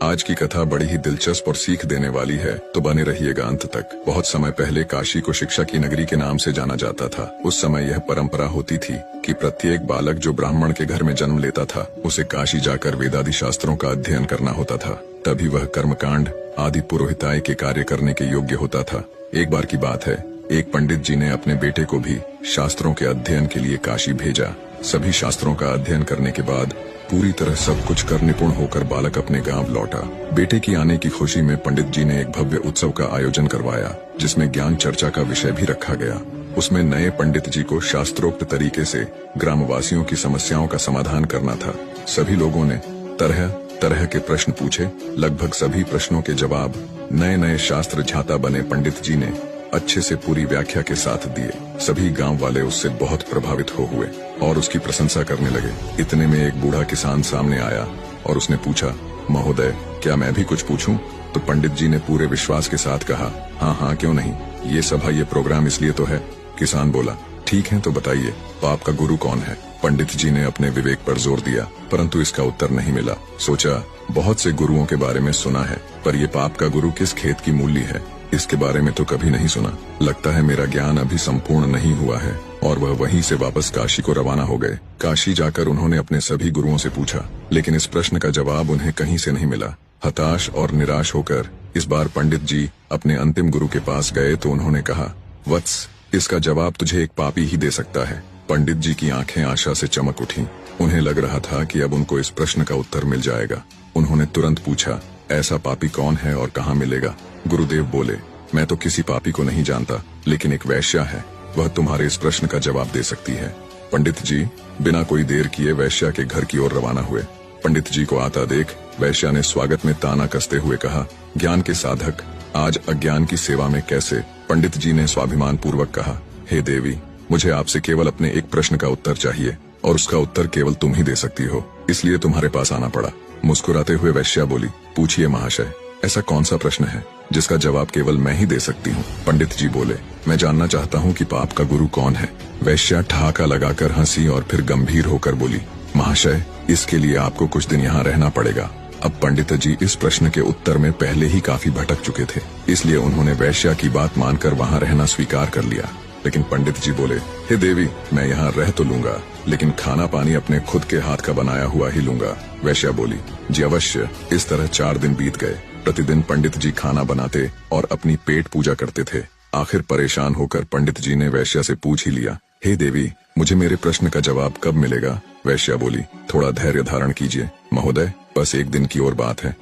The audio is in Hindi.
आज की कथा बड़ी ही दिलचस्प और सीख देने वाली है, तो बने रहिएगा अंत तक। बहुत समय पहले काशी को शिक्षा की नगरी के नाम से जाना जाता था। उस समय यह परंपरा होती थी कि प्रत्येक बालक जो ब्राह्मण के घर में जन्म लेता था, उसे काशी जाकर वेदादि शास्त्रों का अध्ययन करना होता था। तभी वह कर्मकांड आदि पुरोहिताई के कार्य करने के योग्य होता था। एक बार की बात है, एक पंडित जी ने अपने बेटे को भी शास्त्रों के अध्ययन के लिए काशी भेजा। सभी शास्त्रों का अध्ययन करने के बाद पूरी तरह सब कुछ कर निपुण होकर बालक अपने गांव लौटा। बेटे की आने की खुशी में पंडित जी ने एक भव्य उत्सव का आयोजन करवाया, जिसमें ज्ञान चर्चा का विषय भी रखा गया। उसमें नए पंडित जी को शास्त्रोक्त तरीके से ग्रामवासियों की समस्याओं का समाधान करना था। सभी लोगों ने तरह तरह के प्रश्न पूछे। लगभग सभी प्रश्नों के जवाब नए नए शास्त्र झाता बने पंडित जी ने अच्छे से पूरी व्याख्या के साथ दिए। सभी गांव वाले उससे बहुत प्रभावित हुए और उसकी प्रशंसा करने लगे। इतने में एक बूढ़ा किसान सामने आया और उसने पूछा, महोदय, क्या मैं भी कुछ पूछूं? तो पंडित जी ने पूरे विश्वास के साथ कहा, हाँ, क्यों नहीं, ये सभा ये प्रोग्राम इसलिए तो है। किसान बोला, ठीक है, तो बताइए, पाप का गुरु कौन है? पंडित जी ने अपने विवेक पर जोर दिया, परंतु इसका उत्तर नहीं मिला। सोचा, बहुत से गुरुओं के बारे में सुना है, पर ये पाप का गुरु किस खेत की मूली है, इसके बारे में तो कभी नहीं सुना। लगता है मेरा ज्ञान अभी संपूर्ण नहीं हुआ है। और वह वहीं से वापस काशी को रवाना हो गए। काशी जाकर उन्होंने अपने सभी गुरुओं से पूछा, लेकिन इस प्रश्न का जवाब उन्हें कहीं से नहीं मिला। हताश और निराश होकर इस बार पंडित जी अपने अंतिम गुरु के पास गए तो उन्होंने कहा, वत्स, इसका जवाब तुझे एक पापी ही दे सकता है। पंडित जी की आंखें आशा से चमक उठी। उन्हें लग रहा था कि अब उनको इस प्रश्न का उत्तर मिल जाएगा। उन्होंने तुरंत पूछा, ऐसा पापी कौन है और कहाँ मिलेगा? गुरुदेव बोले, मैं तो किसी पापी को नहीं जानता, लेकिन एक वैश्या है, वह तुम्हारे इस प्रश्न का जवाब दे सकती है। पंडित जी बिना कोई देर किए वैश्या के घर की ओर रवाना हुए। पंडित जी को आता देख वैश्या ने स्वागत में ताना कसते हुए कहा, ज्ञान के साधक, आज अज्ञान की सेवा में कैसे? पंडित जी ने स्वाभिमान पूर्वक कहा, हे देवी, मुझे आपसे केवल अपने एक प्रश्न का उत्तर चाहिए और उसका उत्तर केवल तुम ही दे सकती हो, इसलिए तुम्हारे पास आना पड़ा। मुस्कुराते हुए वैश्या बोली, पूछिए महाशय, ऐसा कौन सा प्रश्न है जिसका जवाब केवल मैं ही दे सकती हूँ? पंडित जी बोले, मैं जानना चाहता हूँ कि पाप का गुरु कौन है। वैश्या ठहाका लगाकर हंसी और फिर गंभीर होकर बोली, महाशय, इसके लिए आपको कुछ दिन यहाँ रहना पड़ेगा। अब पंडित जी इस प्रश्न के उत्तर में पहले ही काफी भटक चुके थे, इसलिए उन्होंने वैश्या की बात मानकर वहाँ रहना स्वीकार कर लिया। लेकिन पंडित जी बोले, हे देवी, मैं यहाँ रह तो लूंगा, लेकिन खाना पानी अपने खुद के हाथ का बनाया हुआ ही लूंगा। वैश्या बोली, जी अवश्य। इस तरह 4 दिन बीत गए। प्रतिदिन पंडित जी खाना बनाते और अपनी पेट पूजा करते थे। आखिर परेशान होकर पंडित जी ने वैश्या से पूछ ही लिया, हे देवी, मुझे मेरे प्रश्न का जवाब कब मिलेगा? वैश्या बोली, थोड़ा धैर्य धारण कीजिए महोदय, बस एक दिन की और बात है।